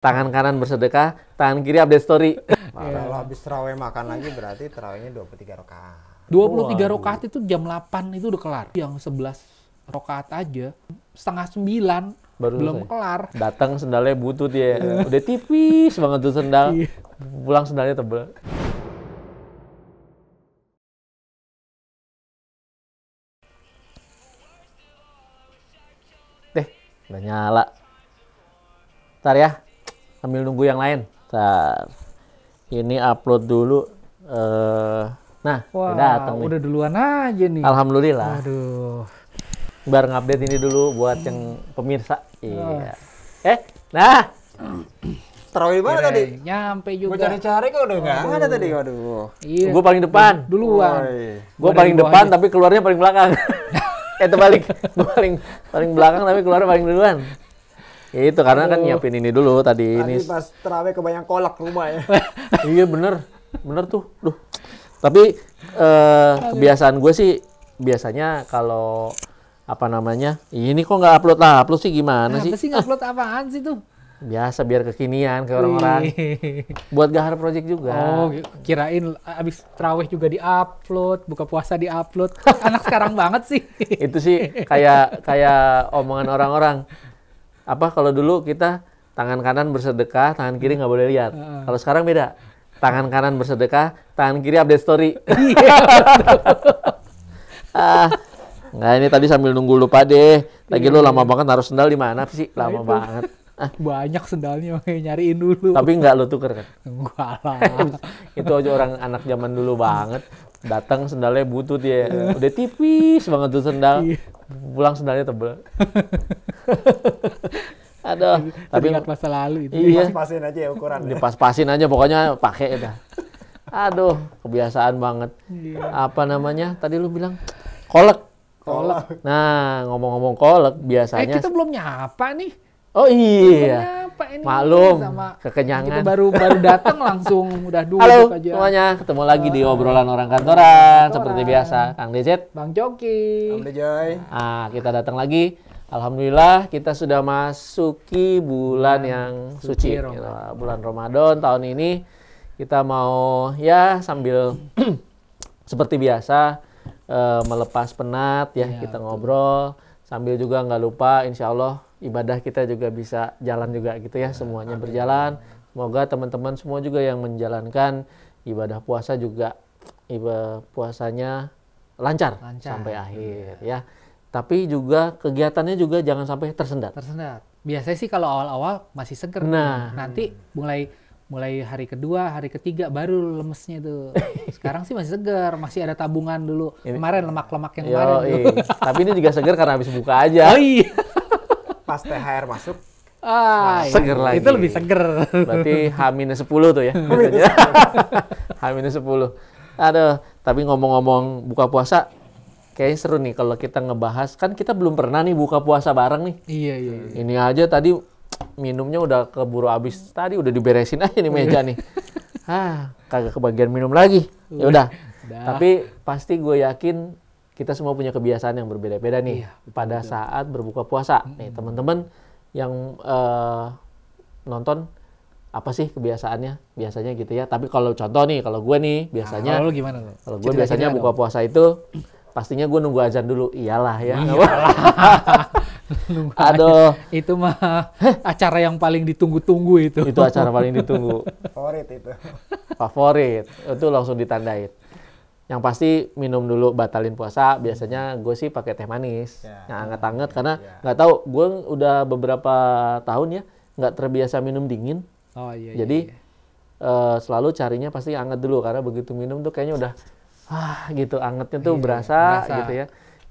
tangan kanan bersedekah, tangan kiri update story. Kalau habis tarawih makan lagi berarti tarawihnya 23 rakaat. 23 rakaat itu jam 8 itu udah kelar. Yang 11 rakaat aja setengah 9 Baru belum selesai. kelar. Datang sendalnya butut ya. Udah tipis banget tuh sendal. Iya. Pulang sendalnya tebel. Udah nyala. Ntar ya, sambil nunggu yang lain. Ntar. Ini upload dulu. Nah, Wah, udah datang nih. udah duluan aja nih. Alhamdulillah. Aduh. Biar ngupdate ini dulu buat yang pemirsa. Oh. Iya. Nah. Tarawih mana tadi? Nyampe Gue juga. cari-cari kok udah nggak ada tadi. Waduh. Iya. Gue paling depan. Duluan. Gue Gua paling dari bawah depan aja. tapi keluarnya paling belakang. Terbalik. Gue paling belakang tapi keluarnya paling duluan. Ya itu karena kan nyiapin ini dulu tadi ini. Tadi pas tarawih kebanyakan kolak rumah ya. Iya bener tuh. Duh. Tapi kebiasaan gue sih biasanya kalau apa namanya ini kok nggak upload sih gimana sih? Apa sih ngupload apaan sih tuh? Biasa biar kekinian ke orang-orang. Buat Gahar Project juga. Oh, kirain abis terawih juga di-upload, buka puasa di-upload. Anak sekarang banget sih. Itu sih kayak omongan orang-orang. Apa kalau dulu kita tangan kanan bersedekah, tangan kiri nggak boleh lihat. Kalau sekarang beda. Tangan kanan bersedekah, tangan kiri update story. Nggak, ini tadi sambil nunggu lupa deh. Lagi lu lama banget naruh sendal di mana sih? Lama itu. banget. Banyak sendalnya, makanya nyariin dulu. Tapi nggak lu tuker kan? Enggak lah. Itu aja orang anak zaman dulu banget. Datang sendalnya butut ya. Udah tipis banget tuh sendal. Iya. Pulang sendalnya tebel. Aduh, tapi Teringat masa lalu itu. iya, Pas-pasin aja ya ukuran. dipas-pasin aja pokoknya pakai itu. Aduh, kebiasaan banget. Iya. Apa namanya? Tadi lu bilang kolek. Kolak. Nah, ngomong-ngomong kolek biasanya. Kita belum nyapa nih. Oh iya. Nyapa ini Maklum, sama kekenyangan. kita baru datang langsung udah duduk Halo aja. semuanya, ketemu lagi di obrolan orang kantoran seperti biasa. Kang Dezet. Bang Joki. Udah Joy. Kita datang lagi. Alhamdulillah kita sudah masuki bulan yang suci, Ramadan. gitu. Bulan Ramadan tahun ini kita mau ya sambil seperti biasa melepas penat ya, kita ngobrol sambil juga nggak lupa insya Allah ibadah kita juga bisa jalan juga gitu ya, semuanya berjalan. Semoga teman-teman semua juga yang menjalankan ibadah puasa juga puasanya lancar sampai akhir ya. Tapi juga kegiatannya juga jangan sampai tersendat. Biasanya sih kalau awal-awal masih seger. Nah. Nanti mulai hari kedua, hari ketiga baru lemesnya tuh. Sekarang sih masih seger, masih ada tabungan dulu. Kemarin lemak-lemak yang kemarin. Tapi ini juga seger karena habis buka aja. Oh iya. Pas THR masuk. Seger lagi. Itu lebih seger. Berarti H-10 tuh ya. H-10. Aduh, tapi ngomong-ngomong buka puasa, kayaknya seru nih kalau kita ngebahas. Kan kita belum pernah nih buka puasa bareng nih. Iya. Ini aja tadi minumnya udah keburu habis. Tadi udah diberesin aja nih meja nih. Kagak kebagian minum lagi. Ya udah. Tapi pasti gue yakin kita semua punya kebiasaan yang berbeda-beda nih pada saat berbuka puasa. Nih teman-teman yang nonton apa sih kebiasaannya biasanya gitu ya. Tapi kalau contoh nih, kalau gue nih biasanya, Kalau lu gimana lu? kalau gue biasanya buka puasa itu pastinya gue nunggu azan dulu. Iyalah ya. Aduh, Itu mah acara yang paling ditunggu-tunggu itu. itu acara paling ditunggu. Favorit itu. Favorit, itu langsung ditandain. Yang pasti minum dulu batalin puasa. Biasanya gue sih pakai teh manis yang anget-anget karena nggak tahu, gue udah beberapa tahun ya nggak terbiasa minum dingin. Oh iya. Jadi selalu carinya pasti anget dulu karena begitu minum tuh kayaknya udah gitu angetnya tuh berasa gitu ya.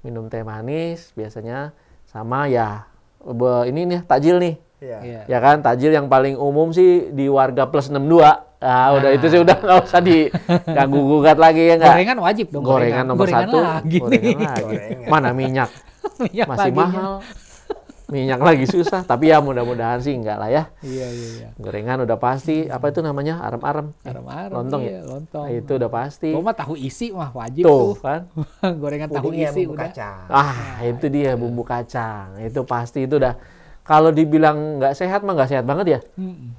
Minum teh manis biasanya sama ya ini nih takjil nih. Iya. Ya kan, takjil yang paling umum sih di warga plus 62. Udah itu sih udah nggak usah diganggu-gugat lagi ya nggak? Gorengan wajib dong. Gorengan nomor satu. Lagi Gorengan lagi. Mana minyak? Minyak Masih paginya. mahal. Minyak lagi susah. Tapi ya mudah-mudahan sih enggak lah ya. Iya. Gorengan udah pasti. Apa itu namanya? Arem-arem. Arem-arem. Lontong iya, ya? lontong. Itu udah pasti. Gua mah tahu isi mah wajib Tuh tuh. kan. Gorengan tahu Pudingnya isi bumbu udah. kacang. Itu dia bumbu kacang. Itu pasti itu udah kalau dibilang nggak sehat mah nggak sehat banget ya.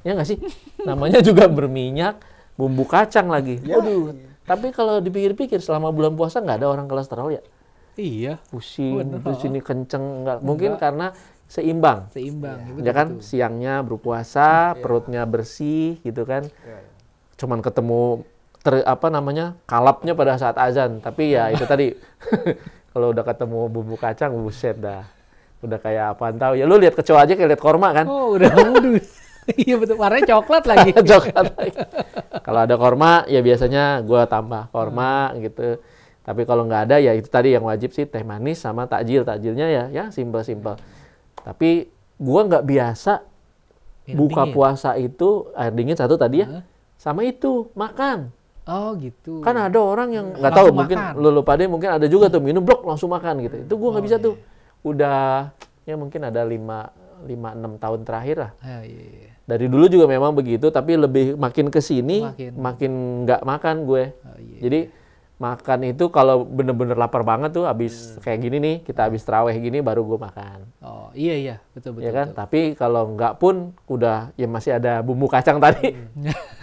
Ya nggak sih? Namanya juga berminyak, bumbu kacang lagi. Waduh. Tapi kalau dipikir-pikir selama bulan puasa nggak ada orang kolesterol ya. Iya. Pusing, terus ini kenceng. Mungkin karena seimbang. Seimbang. Ya kan? Siangnya berpuasa, perutnya bersih gitu kan. Cuman ketemu kalapnya pada saat azan. Tapi ya itu tadi kalau udah ketemu bumbu kacang, buset dah. Udah kayak apaan tahu. Ya lu lihat kecoa aja kayak lihat korma kan. Oh, udah waduh. Iya betul, warnanya coklat lagi. Coklat lagi. Kalau ada korma ya biasanya gua tambah korma gitu. Tapi kalau nggak ada ya itu tadi yang wajib sih teh manis sama takjil. Takjilnya ya simpel-simpel. Tapi gua nggak biasa buka puasa itu air dingin satu tadi ya. Sama itu makan. Oh gitu. Kan ada orang yang nggak tahu mungkin lu lupa deh mungkin ada juga tuh minum blok langsung makan gitu. Itu gua nggak bisa tuh. Udah ya mungkin ada 5-6 tahun terakhir lah. Iya. Dari dulu juga memang begitu tapi lebih makin ke sini makin nggak makan gue. Jadi makan itu kalau bener-bener lapar banget tuh habis kayak gini nih, kita habis tarawih gini baru gue makan. Oh iya betul. Ya kan? Betul. Tapi kalau nggak pun udah ya masih ada bumbu kacang tadi.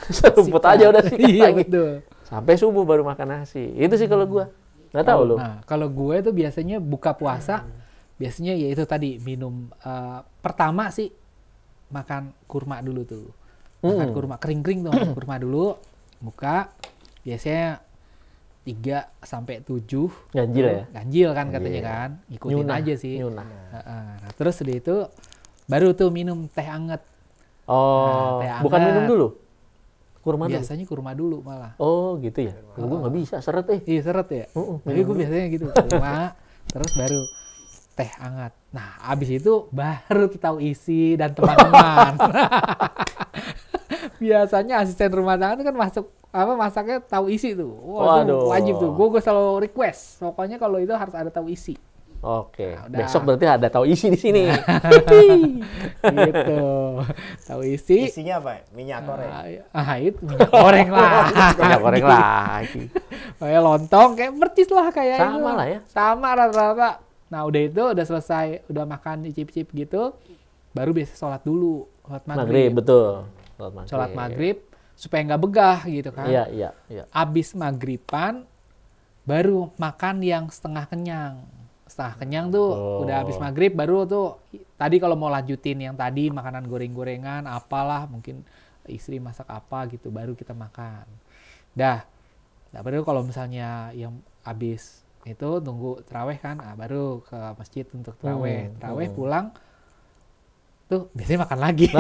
Serumput aja udah sikat lagi. Betul. Sampai subuh baru makan nasi. Itu sih kalau gue. Nggak tahu lu. Nah, kalau gue tuh biasanya buka puasa biasanya ya itu tadi minum pertama sih makan kurma dulu tuh. Makan kurma kering-kering tuh, makan kurma dulu. Buka biasanya 3-7 ganjil ya? Ganjil kan katanya kan. Ikutin aja sih. Nyunah. Nah, terus udah itu baru tuh minum teh anget. Oh, teh anget. Bukan minum dulu? Kurma biasanya dulu? Kurma dulu malah. Oh gitu ya? Gue nggak bisa, seret Iya seret ya? Jadi gue biasanya gitu, kurma, terus baru teh hangat. Nah, abis itu baru tahu isi dan teman-teman. Biasanya asisten rumah tangga itu kan masaknya tahu isi tuh. Waduh, wajib tuh. Gue selalu request. Pokoknya kalau itu harus ada tahu isi. Oke. Nah, besok berarti ada tahu isi di sini. Gitu. Tahu isi. Isinya apa? Minyak goreng. Itu minyak goreng lah. Minyak goreng lagi. Kayak lontong, kayak percis lah kayak sama itu. Lah ya. Sama rata-rata. Nah udah itu udah selesai, udah makan icip-icip gitu, baru biasa sholat dulu, sholat maghrib. Betul. Sholat maghrib supaya nggak begah gitu kan. Iya. Abis maghriban baru makan yang setengah kenyang. Setengah kenyang tuh udah abis maghrib baru tuh tadi kalau mau lanjutin yang tadi makanan goreng-gorengan apalah mungkin istri masak apa gitu baru kita makan. Nah baru kalau misalnya yang abis itu tunggu taraweh kan, baru ke masjid untuk taraweh. Taraweh pulang, tuh biasanya makan lagi.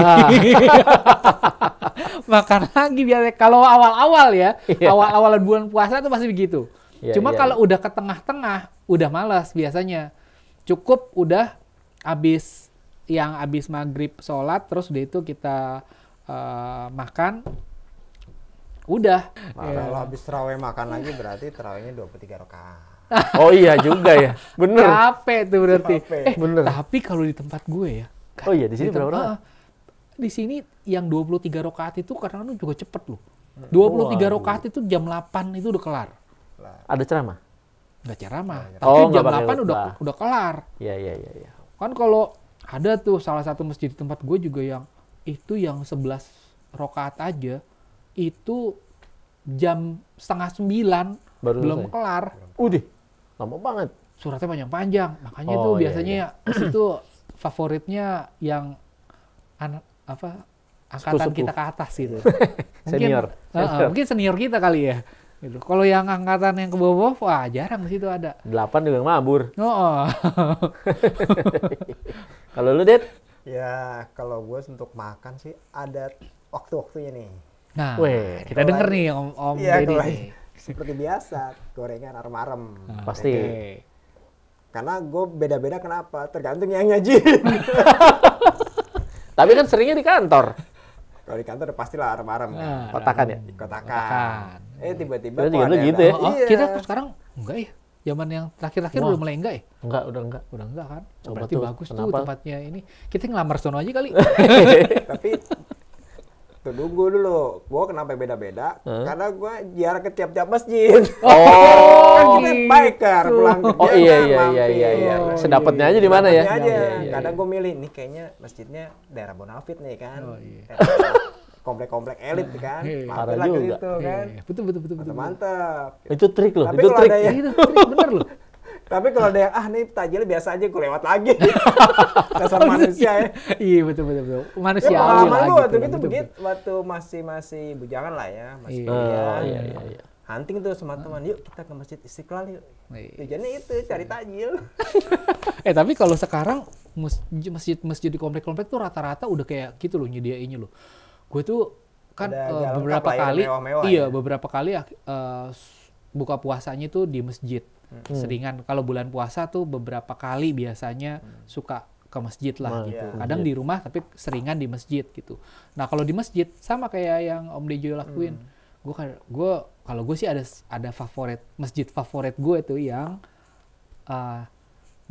Makan lagi biasanya. Kalau awal-awal ya, awal-awalan bulan puasa tuh pasti begitu. Cuma kalau udah ke tengah-tengah, udah malas biasanya. Cukup udah abis maghrib sholat, terus udah itu kita makan. Udah. Kalau habis taraweh makan lagi berarti tarawehnya 23 rakaat. Oh iya juga ya, bener. Capek tuh berarti. Bener. Tapi kalau di tempat gue ya. Oh iya di sini berapa rakaat? Di sini yang 23 rakaat itu kadang-kadang juga cepet loh. 23 rakaat itu jam 8 itu udah kelar. Ada ceramah? Nggak ceramah. Tapi jam 8 udah kelar. Iya. Kan kalau ada tuh salah satu masjid di tempat gue juga yang 11 rakaat aja itu jam 8:30 belum kelar. Udah. Lama banget. Suratnya panjang-panjang. Makanya tuh biasanya itu favoritnya yang angkatan kita ke atas gitu. Senior. Mungkin senior kita kali ya. Gitu. Kalau yang angkatan yang ke bawah, wah jarang di situ ada. 8 juga mabur. Oh. Kalau lu, Det? Ya, kalau gue untuk makan sih ada waktu-waktunya nih. Nah, kita denger nih Om Deddy nih. Seperti biasa, gorengan arem-arem. Pasti. Karena gue beda-beda kenapa? Tergantung yang nyajin. Tapi kan seringnya di kantor. Kalau di kantor pastilah arem-arem. Kotakan ya? Kotakan. Tiba-tiba juga gitu ya? Kita sekarang enggak ya? Zaman yang terakhir-terakhir udah mulai enggak ya? Udah enggak. Udah enggak kan? Berarti bagus tuh tempatnya ini. Kita ngelamar sono aja kali. Tapi Tunggu dulu. Gua kenapa beda-beda? Karena gua ziarah ke tiap-tiap masjid. Oh, Kan biker pulang kerja. oh iya kan, iya iya mampir. iya iya. Oh, Sedapatnya aja di mana ya? Dapatnya aja. Iya, iya, Kadang iya. gue milih nih kayaknya masjidnya daerah Bonafit nih kan. Oh, iya. Komplek-komplek elit kan. Iya. Mampir Parah lah ke juga. situ kan. Iya, betul. Mantap. Itu trik loh, Tapi itu kalau trik. ada yang Itu trik, bener loh. Tapi kalau ada yang nih tajilnya biasa aja gue lewat lagi. Dasar manusia ya. Iya betul. Ya Manusiawi pengalaman lah gue gitu. waktu itu betul. begitu, waktu masih bujangan lah ya, masih Iya. kuliah. Oh, iya iya iya. Hunting tuh sama teman, yuk kita ke Masjid Istiqlal yuk. Iya. Tujuannya itu cari tajil. Tapi kalau sekarang masjid di komplek-komplek tuh rata-rata udah kayak gitu loh nyediainnya loh. Gue tuh kan Udah agak beberapa lengkap lah ya, kali, mewah-mewah iya ya. beberapa kali buka puasanya tuh di masjid. Seringan kalau bulan puasa tuh beberapa kali biasanya suka ke masjid lah Nah, gitu. iya. Kadang di rumah tapi seringan di masjid gitu. Nah kalau di masjid sama kayak yang Om Dejo lakuin. Kalau gue sih ada masjid favorit gue tuh yang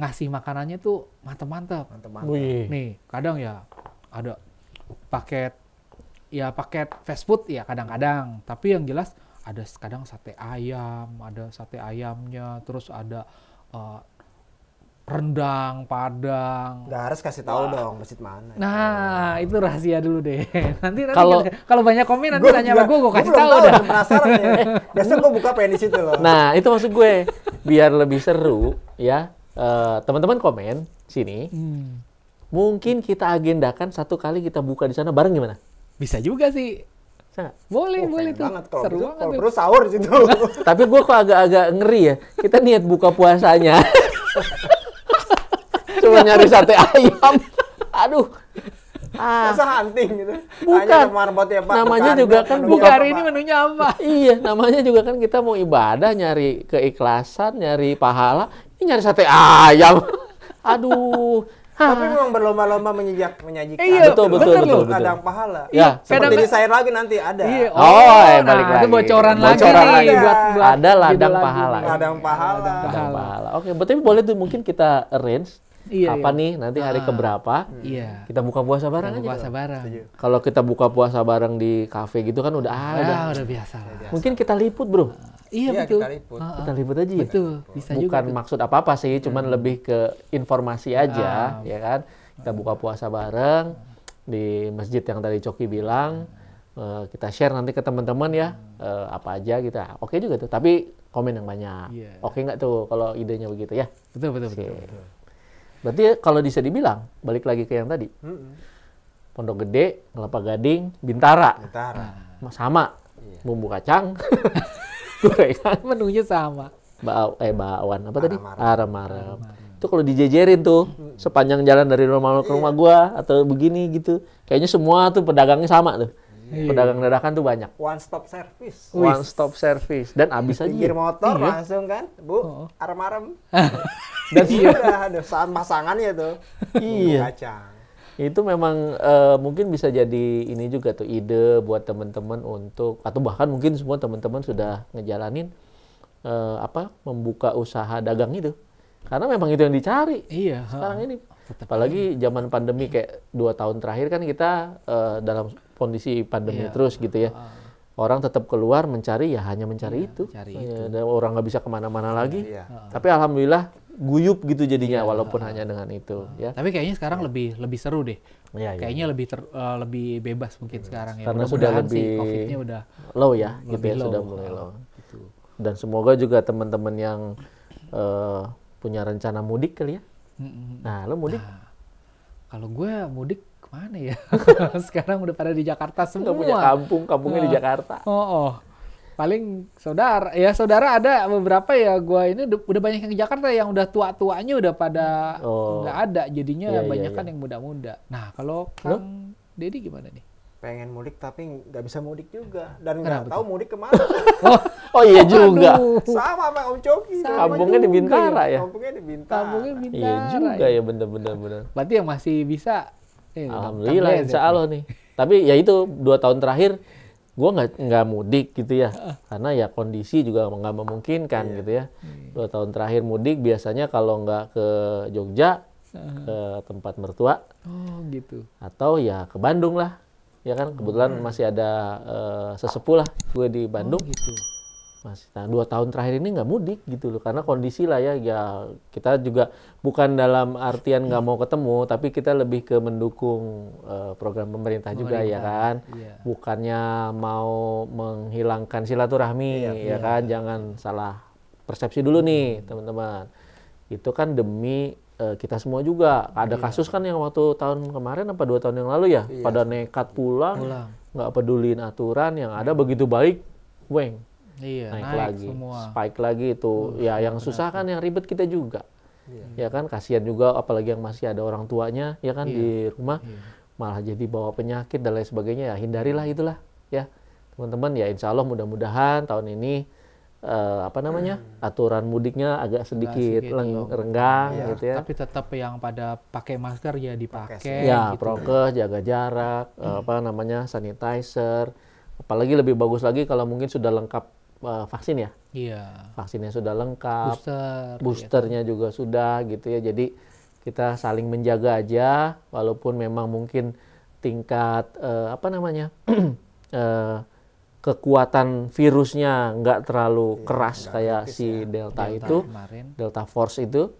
ngasih makanannya tuh mantep-mantep. Mantap-mantap. Wih. Nih, kadang ya ada paket fast food ya kadang-kadang. Tapi yang jelas ada kadang sate ayam, ada sate ayamnya, terus ada rendang Padang. Nggak harus kasih tahu dong masjid mana. Nah, itu rahasia dulu deh. Nanti Kalau- banyak komen nanti Gua tanya sama gue kasih belum tahu dah. Penasaran ya. Biasa gue buka pengen di situ loh. Nah, itu maksud gue. Biar lebih seru ya. Teman-teman komen sini. Mungkin kita agendakan satu kali kita buka di sana bareng gimana? Bisa juga sih. Bisa nggak? Boleh Keren tuh. banget kalau Seru gitu, banget. kalau tuh. perlu sahur di situ. Tapi gue kok agak-agak ngeri ya. Kita niat buka puasanya. Cuma nyari sate ayam. Aduh. Masa hunting gitu. Bukan. Hanya marbot ya Pak. Namanya bukan juga buat kan menu Buka buka hari apa, ini Pak. menunya apa? Iya, namanya juga kan kita mau ibadah, nyari keikhlasan, nyari pahala. Ini nyari sate ayam. Aduh. Tapi memang berlomba-lomba menyajikan. Iya, betul, Ladang pahala. Ya, Seperti kadang- di saya lagi nanti ada. Iya. Oh, nah, balik itu lagi. bocoran lagi Bocoran nih lagi. buat Ada ladang judul lagu pahala. nih. Ladang pahala. Ladang pahala. Oke, berarti boleh tuh mungkin kita arrange. Iya, Kapan iya. nih nanti hari keberapa? Iya. Kita buka puasa bareng aja. Puasa bareng. Kalau kita buka puasa bareng di kafe gitu kan udah Udah biasa lah. Mungkin kita liput, Bro. Iya, Iya, betul. kita liput. Kita liput aja ya. Betul, bisa juga. Bukan tuh. maksud apa-apa sih, cuman lebih ke informasi aja, ya kan. Kita buka puasa bareng di masjid yang tadi Coki bilang. Kita share nanti ke teman-teman ya, apa aja gitu. Oke juga tuh, tapi komen yang banyak. Iya. Oke nggak tuh kalau idenya begitu ya? Betul. Oke. Berarti kalau bisa dibilang, balik lagi ke yang tadi. Pondok Gede, Kelapa Gading, Bintara. Bentar. Sama. Bumbu kacang, gorengan, Menunya sama. bakwan apa tadi? Aram-aram. Aram-aram. Itu kalau dijejerin tuh sepanjang jalan dari rumah ke rumah gua atau begini gitu, kayaknya semua tuh pedagangnya sama tuh. Pedagang dadakan tuh banyak. One stop service. One stop service dan habis aja. Pinggir motor Iya. langsung kan, Bu, arem-arem. Dan Ada saat pasangannya tuh. Iya. Kacang. Itu memang mungkin bisa jadi ini juga tuh ide buat teman-teman untuk atau bahkan mungkin semua teman-teman sudah ngejalanin membuka usaha dagang itu. Karena memang itu yang dicari. Iya. Sekarang ini apalagi zaman pandemi kayak 2 tahun terakhir kan kita dalam kondisi pandemi Iya. terus gitu ya. Orang tetap keluar mencari ya hanya mencari itu. mencari Ya, dan orang nggak bisa kemana-mana lagi. Iya. Tapi alhamdulillah guyup gitu jadinya walaupun hanya dengan itu ya. Tapi kayaknya sekarang lebih seru deh. Iya, iya. Kayaknya lebih bebas mungkin sekarang ya. Karena sudah Mudah-mudahan sih lebih COVID-nya udah low ya, gitu lebih ya, low. sudah mulai low. gitu. Dan semoga juga teman-teman yang punya rencana mudik kali ya. Mm-mm. Nah, lo mudik Kalau gue mudik kemana ya? Sekarang udah pada di Jakarta semua. nggak punya kampung, kampungnya di Jakarta. Oh. Paling saudara ada beberapa ya gue ini udah banyak yang di Jakarta yang udah tua-tuanya udah pada nggak ada jadinya Iya, iya, banyak kan iya. yang muda-muda. Nah kalau Kang Deddy gimana nih? Pengen mudik tapi nggak bisa mudik juga dan Kenapa nggak tahu mudik kemana. Oh iya juga. Aduh, Sama sama Om Coki. Sama Kampungnya di juga Bintara ya. Kampungnya di Bintara. kampungnya Bintara. Iya juga ya, bener-bener. Berarti yang masih bisa. Alhamdulillah, insya Allah nih. Tapi ya itu 2 tahun terakhir gue nggak mudik gitu ya, karena ya kondisi juga nggak memungkinkan gitu ya. 2 tahun terakhir mudik biasanya kalau nggak ke Jogja, ke tempat mertua, Oh gitu. atau ya ke Bandung lah. Ya kan kebetulan masih ada sesepuh lah gue di Bandung. Gitu. Masih. Nah 2 tahun terakhir ini nggak mudik gitu loh, karena kondisi lah ya kita juga bukan dalam artian nggak mau ketemu, tapi kita lebih ke mendukung program pemerintah juga ya kan, Iya. bukannya mau menghilangkan silaturahmi ya kan, jangan salah persepsi dulu nih teman-teman, itu kan demi kita semua juga. Ada kasus kan yang waktu tahun kemarin apa 2 tahun yang lalu ya, pada nekat pulang, nggak peduliin aturan, yang ada begitu baik, weng. Iya, naik naik lagi, semua. spike lagi itu. Ya yang susah kan yang ribet kita juga. Ya kan kasihan juga apalagi yang masih ada orang tuanya ya kan di rumah malah jadi bawa penyakit dan lain sebagainya. Ya hindarilah itulah ya. Teman-teman ya insya Allah mudah-mudahan tahun ini aturan mudiknya agak sedikit renggang gitu ya. Tapi tetap yang pada pakai masker ya dipakai. Ya, gitu. prokes, jaga jarak, sanitizer. Apalagi lebih bagus lagi kalau mungkin sudah lengkap vaksin ya. Iya. Vaksinnya sudah lengkap, ya. boosternya juga sudah gitu ya. Jadi kita saling menjaga aja, walaupun memang mungkin tingkat kekuatan virusnya nggak terlalu keras kayak si Delta itu, kemarin. Delta Force itu.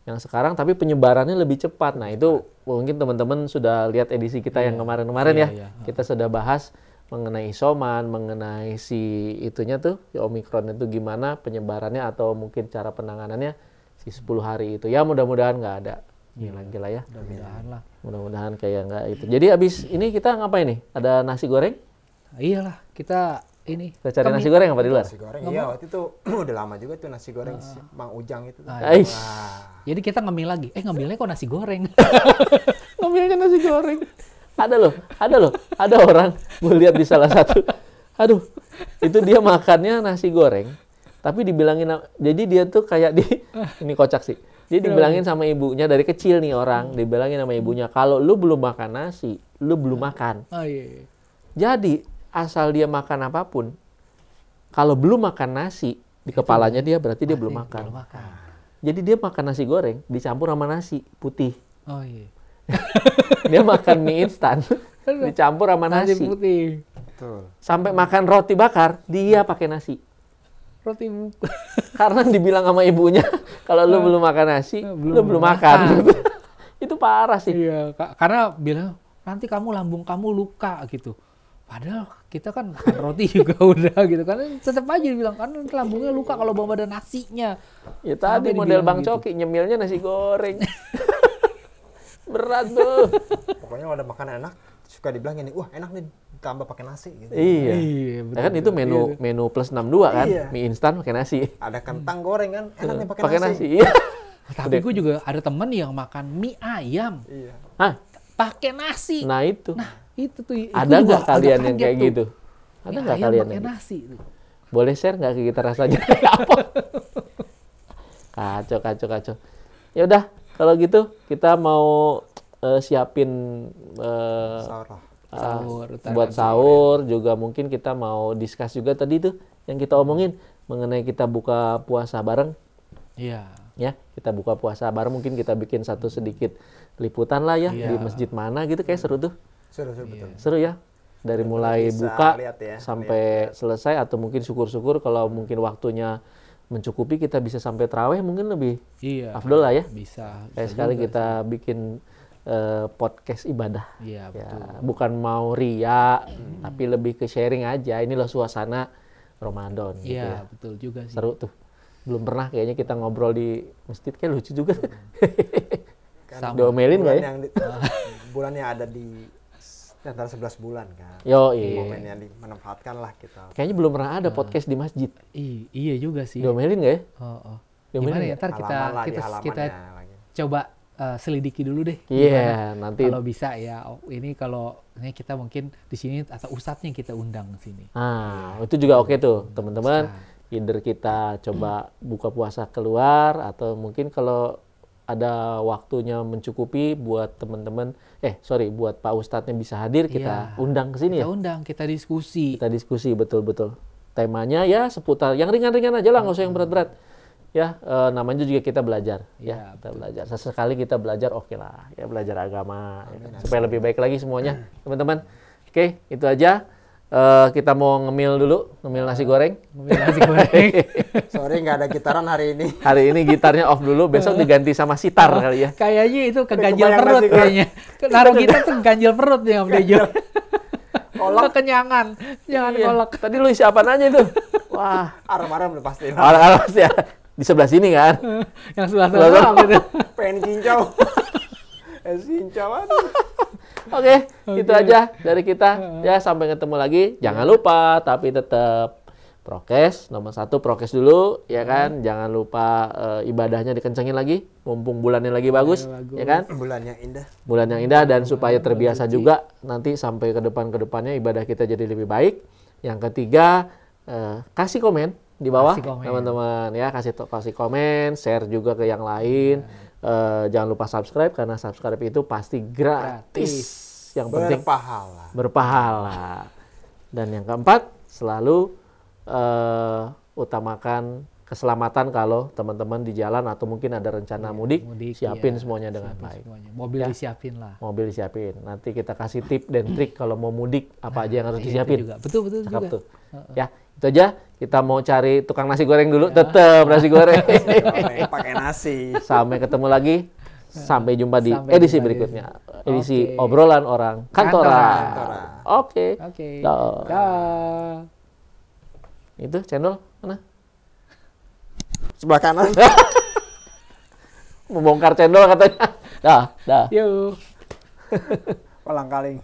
Yang sekarang tapi penyebarannya lebih cepat. Nah itu mungkin teman-teman sudah lihat edisi kita yang kemarin-kemarin ya. Kita sudah bahas mengenai isoman, mengenai si itunya tuh, si Omikron itu gimana penyebarannya atau mungkin cara penanganannya si 10 hari itu. Ya mudah-mudahan nggak ada ini lagi lah ya. Mudah-mudahan lah. Mudah-mudahan kayak nggak itu. Jadi abis ini kita ngapain nih? Ada nasi goreng? Iyalah, kita ini. Kita cari nasi goreng apa di luar? Nasi goreng, iya waktu itu udah lama juga tuh nasi goreng si Mang Ujang itu. Aish. Jadi kita ngemil lagi. Ngemilnya kok nasi goreng? Ngambilnya nasi goreng. Ada loh, ada orang gue lihat di salah satu. Aduh, itu dia makannya nasi goreng, tapi dibilangin, jadi dia tuh kayak ini kocak sih. Dia dibilangin sama ibunya dari kecil nih orang, dibilangin sama ibunya kalau lu belum makan nasi, lu belum makan. Oh iya. Jadi asal dia makan apapun, kalau belum makan nasi di kepalanya dia berarti dia belum makan. Jadi dia makan nasi goreng dicampur sama nasi putih. Oh iya. Dia makan mie instan dicampur sama nasi putih. Betul. Sampai makan roti bakar dia pakai nasi. Roti Karena dibilang sama ibunya kalau lu belum makan nasi, lu belum makan. Itu parah sih. Iya, karena bilang nanti lambung kamu luka gitu. Padahal kita kan makan roti juga udah gitu kan. Tetap aja dibilang kan lambungnya luka kalau belum ada nasinya. Ya tadi model Bang gitu. Coki nyemilnya nasi goreng. Berat tuh. Pokoknya kalau ada makanan enak suka dibilang ini, wah enak nih tambah pakai nasi gitu. Iya. betul, Kan itu menu plus 62 kan, mie instan pakai nasi. Ada kentang goreng kan, enak nih Pakai nasi. Iya. Tapi gue juga ada temen yang makan mie ayam Iya. Hah? pakai nasi. Nah itu. Itu tuh. Ada nggak kalian yang kayak gitu? Ada nggak kalian pakai yang gitu? nasi? Boleh share nggak ke kita rasanya apa? Kacau. Ya udah, kalau gitu kita mau siapin buat sahur juga, mungkin kita mau discuss juga tadi tuh yang kita omongin mengenai kita buka puasa bareng. Iya. Ya, kita buka puasa bareng, mungkin kita bikin satu sedikit liputan lah ya di masjid mana gitu, kayak seru tuh. Seru betul. Seru ya. Dari mulai bisa buka lihat. sampai selesai, atau mungkin syukur-syukur kalau mungkin waktunya mencukupi kita bisa sampai tarawih, mungkin lebih afdol lah ya. Bisa Kayak sekali kita bikin podcast ibadah. Iya, betul. Ya, bukan mau ria, tapi lebih ke sharing aja. Ini loh suasana Ramadan gitu Iya, ya. betul juga sih. Seru tuh. Belum pernah kayaknya kita ngobrol di masjid, kayak lucu juga. Kan Diomelin nggak ya? Bulannya ada di antara 11 bulan kan. Iya. Momennya dimanfaatkan lah kita. Kayaknya belum pernah ada podcast di masjid. Iya juga sih. Diomelin nggak ya? Gimana ya? Ntar kita coba selidiki dulu deh. Iya, nanti. Kalau bisa ya. Ini kalau kita mungkin di sini atau ustadznya kita undang sini. Itu juga oke tuh, teman-teman. Either kita coba buka puasa keluar, atau mungkin kalau ada waktunya mencukupi buat teman-teman, buat Pak Ustadznya bisa hadir, kita undang ke sini ya. Kita undang, kita diskusi. Kita diskusi, betul-betul. Temanya ya seputar yang ringan-ringan aja lah, nggak usah yang berat-berat. Ya, namanya juga kita belajar. Ya, kita belajar. Sesekali kita belajar, oke lah. Ya, belajar agama. Ya, supaya lebih baik lagi semuanya, teman-teman. Oke, itu aja. Kita mau ngemil dulu, ngemil nasi goreng. Ngemil nasi goreng. Sorry nggak ada gitaran hari ini. Hari ini gitarnya off dulu, besok diganti sama sitar kali ya. Kayaknya itu keganjil kebayang perut nasi goreng. kayaknya. Naruh gitar tuh ganjil perut nih Om Dejo. Kolak. Kekenyangan, jangan Iya. kolak. Tadi lu isi apaan aja itu? Wah, Aram-aram udah pasti. orang-orang ya di sebelah sini kan. Yang sebelah-sebelah gitu. Pengen cincau. Cincau aduh. Oke, itu aja dari kita. Ya, sampai ketemu lagi. Jangan lupa, tapi tetap prokes. Nomor 1 prokes dulu, ya kan. Jangan lupa ibadahnya dikencengin lagi. Mumpung bulannya lagi bagus, ya kan. Bulannya indah. Bulan yang indah dan supaya terbiasa juga nanti sampai ke depannya ibadah kita jadi lebih baik. Yang ketiga, kasih komen di bawah, Kasih komen. teman-teman ya. Kasih komen, share juga ke yang lain. Jangan lupa subscribe karena subscribe itu pasti gratis. Yang penting berpahala. Dan yang keempat, selalu utamakan keselamatan kalau teman-teman di jalan atau mungkin ada rencana mudik, siapin semuanya dengan baik. Semuanya. Mobil disiapin lah. Mobil disiapin. Nanti kita kasih tip dan trik kalau mau mudik apa aja yang harus Itu disiapin. juga. Betul Cakep juga. tuh. Ya, itu aja. Kita mau cari tukang nasi goreng dulu, tetap nasi goreng. Pakai nasi. Sampai ketemu lagi. Sampai jumpa di Sampai edisi jumpa di berikutnya. edisi. Edisi Oke. obrolan orang kantoran. Kantoran. Oke. Oke. Dah. Dah. Itu channel mana? Sebelah kanan. Membongkar channel katanya. Dah. Yuk. Kolang kaling.